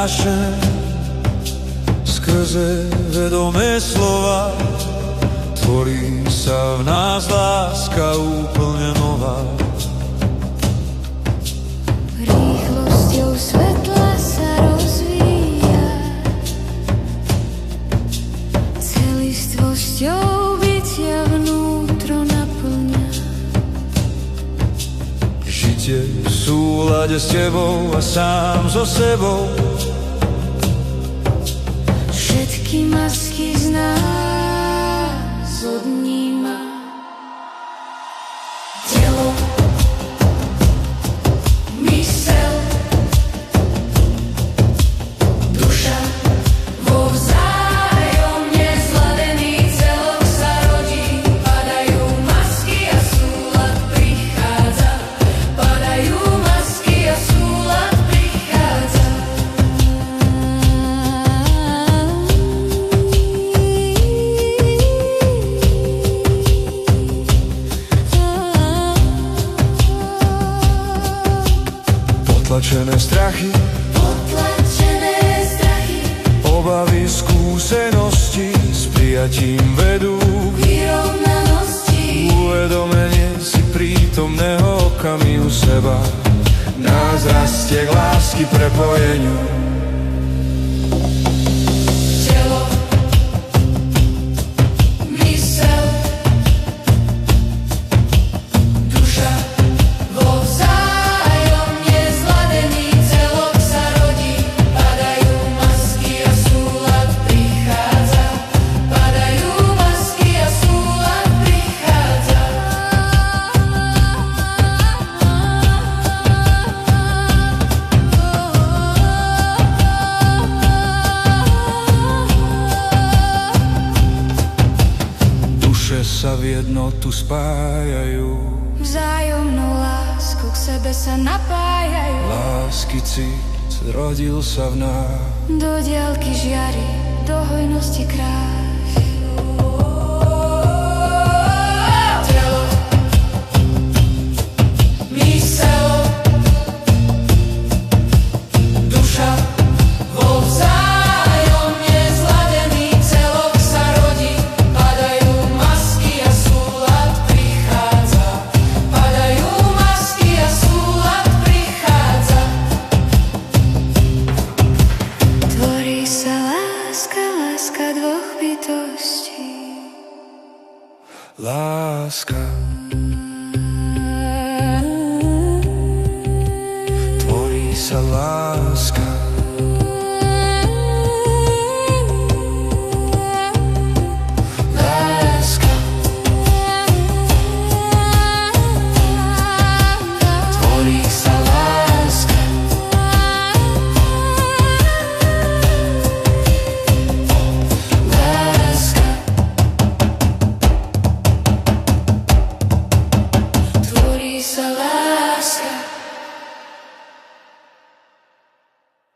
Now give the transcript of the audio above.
vznášené skrze vedomé slova. Tvorí sa v nás láska úplne nová. Rýchlosťou svetla sa rozvíja, celistvosťou bytia vnútro naplňa. Žitie v súlade s tebou a sám so sebou. Všetky masky z nás odníma. Telo, mysel, duša, vo vzájomne zladený celok sa rodí. Padajú masky a súlad prichádza. Padajú masky a súlad prichádza. Potlačené strachy, obavy, skúsenosti s prijatím vedú k vyrovnanosti. Uvedomenie si prítomného okamihu seba nás rastie k lásky prepojeniu. Telo, mysel, duša, vo vzájomne zladený celok sa rodí. Padajú masky a súlad prichádza. Padajú masky a súlad prichádza. Duše sa v jednotu spájajú, Vzájomnou láskou k sebe sa napájajú. lásky cít rodil sa v nás. Do diaľky žiari, do hojnosti kráľ.